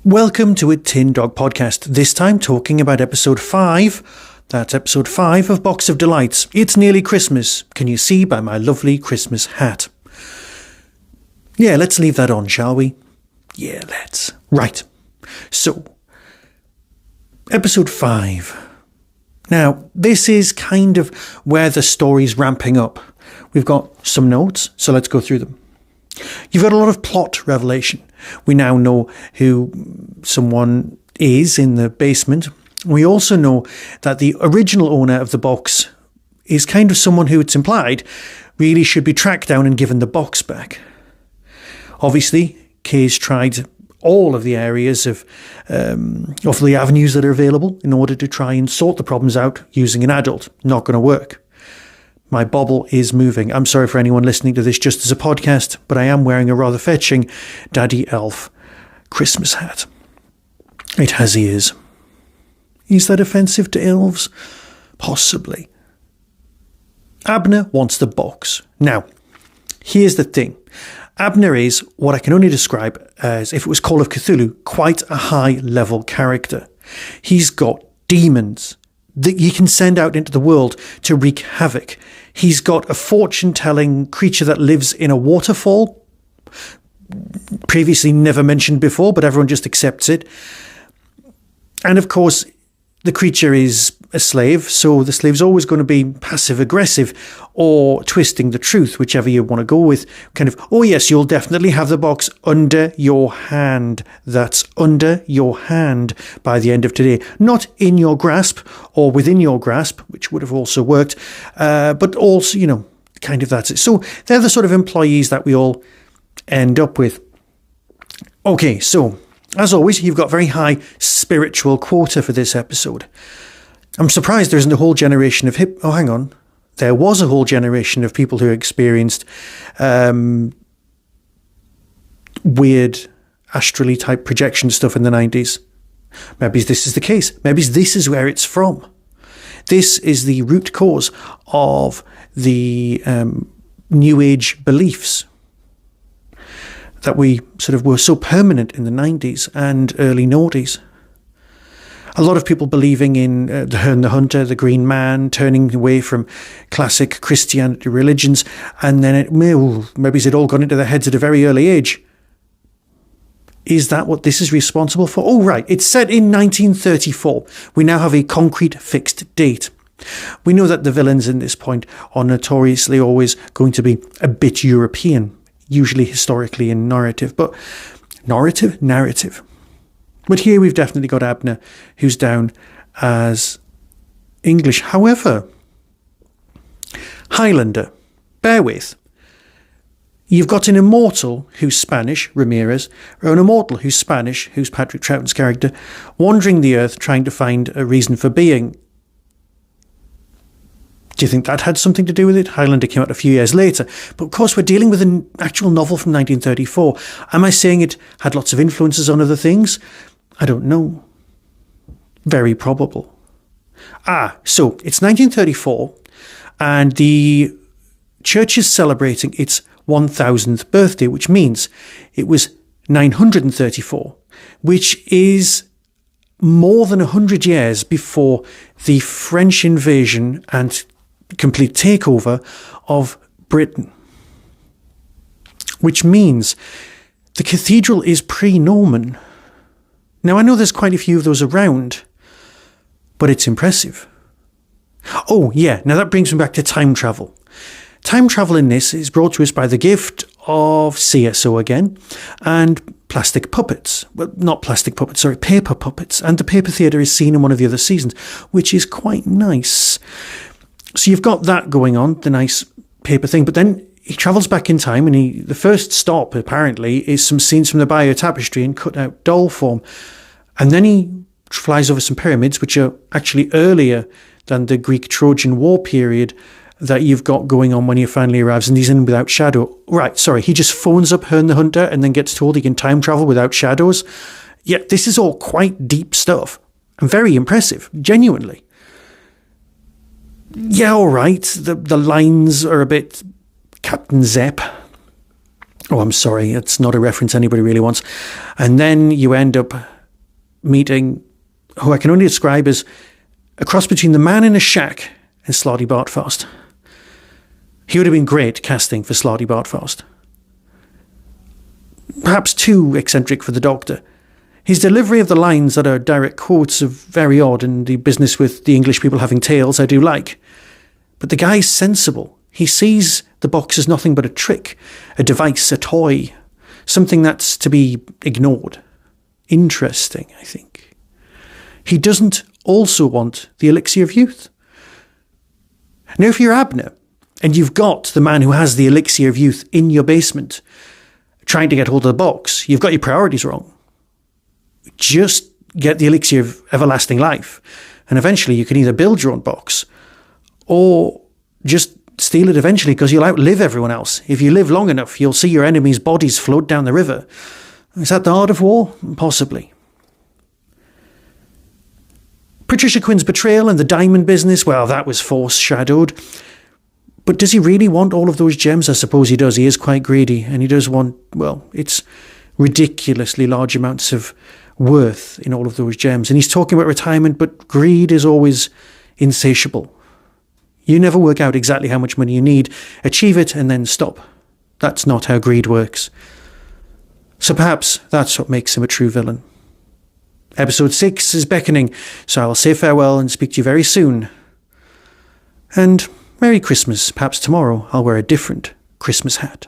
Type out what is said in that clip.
Welcome to a Tin Dog podcast, this time talking about episode 5. That's episode 5 of Box of Delights. It's nearly Christmas. Can you see by my lovely Christmas hat? Yeah, let's leave that on, shall we? Yeah, let's. Right. So, episode 5. Now, this is kind of where the story's ramping up. We've got some notes, so let's go through them. You've got a lot of plot revelation. We now know who someone is in the basement. We also know that the original owner of the box is kind of someone who, it's implied, really should be tracked down and given the box back. Obviously, Kay's tried all of the areas of the avenues that are available in order to try and sort the problems out using an adult. Not going to work. My bobble is moving. I'm sorry for anyone listening to this just as a podcast, but I am wearing a rather fetching Daddy Elf Christmas hat. It has ears. Is that offensive to elves? Possibly. Abner wants the box. Now, here's the thing. Abner is what I can only describe as, if it was Call of Cthulhu, quite a high-level character. He's got demons that you can send out into the world to wreak havoc. He's got a fortune-telling creature that lives in a waterfall, previously never mentioned before, but everyone just accepts it. And of course, the creature is a slave, so the slave's always going to be passive-aggressive or twisting the truth, whichever you want to go with. Kind of, oh yes, you'll definitely have the box under your hand. That's under your hand by the end of today. Not in your grasp or within your grasp, which would have also worked, but also, kind of that's it. So they're the sort of employees that we all end up with. Okay, so as always, you've got very high spiritual quota for this episode. I'm surprised there isn't a whole generation of Oh, hang on. There was a whole generation of people who experienced weird astrally type projection stuff in the 90s. Maybe this is the case. Maybe this is where it's from. This is the root cause of the New Age beliefs that we sort of were so permanent in the 90s and early noughties. A lot of people believing in the Herne the Hunter, the Green Man, turning away from classic Christianity religions, and then maybe it all gone into their heads at a very early age. Is that what this is responsible for? Oh, right. It's set in 1934. We now have a concrete fixed date. We know that the villains in this point are notoriously always going to be a bit European, usually historically in narrative. But narrative. But here we've definitely got Abner, who's down as English. However, Highlander, bear with. You've got an immortal who's Spanish, Ramirez, or an immortal who's Spanish, who's Patrick Troughton's character, wandering the earth trying to find a reason for being. Do you think that had something to do with it? Highlander came out a few years later. But of course, we're dealing with an actual novel from 1934. Am I saying it had lots of influences on other things? I don't know. Very probable. So it's 1934, and the church is celebrating its 1000th birthday, which means it was 934, which is more than 100 years before the French invasion and complete takeover of Britain. Which means the cathedral is pre-Norman. Now, I know there's quite a few of those around, but it's impressive. Oh, yeah, now that brings me back to time travel. Time travel in this is brought to us by the gift of CSO again, and plastic puppets. Well, not plastic puppets, sorry, paper puppets. And the paper theatre is seen in one of the other seasons, which is quite nice. So you've got that going on, the nice paper thing, but then he travels back in time, and the first stop, apparently, is some scenes from the Bayeux Tapestry in cut-out doll form. And then he flies over some pyramids, which are actually earlier than the Greek-Trojan War period that you've got going on when he finally arrives, and he's in without shadow. Right, sorry, he just phones up Herne the Hunter and then gets told he can time travel without shadows. Yeah, this is all quite deep stuff, and very impressive, genuinely. Yeah, all right, the lines are a bit Captain Zepp. Oh, I'm sorry, it's not a reference anybody really wants. And then you end up meeting who I can only describe as a cross between the man in a shack and Slotty Bartfast. He would have been great casting for Slotty Bartfast. Perhaps too eccentric for the Doctor. His delivery of the lines that are direct quotes are very odd, and the business with the English people having tails I do like. But the guy's sensible. He sees the box as nothing but a trick, a device, a toy, something that's to be ignored. Interesting, I think. He doesn't also want the elixir of youth. Now, if you're Abner, and you've got the man who has the elixir of youth in your basement, trying to get hold of the box, you've got your priorities wrong. Just get the elixir of everlasting life, and eventually you can either build your own box, or just steal it eventually, because you'll outlive everyone else. If you live long enough, you'll see your enemies' bodies float down the river. Is that the art of war? Possibly. Patricia Quinn's betrayal and the diamond business, well, that was foreshadowed. But does he really want all of those gems? I suppose he does. He is quite greedy, and he does want, well, it's ridiculously large amounts of worth in all of those gems. And he's talking about retirement, but greed is always insatiable. You never work out exactly how much money you need, achieve it, and then stop. That's not how greed works. So perhaps that's what makes him a true villain. Episode 6 is beckoning, so I'll say farewell and speak to you very soon. And Merry Christmas. Perhaps tomorrow I'll wear a different Christmas hat.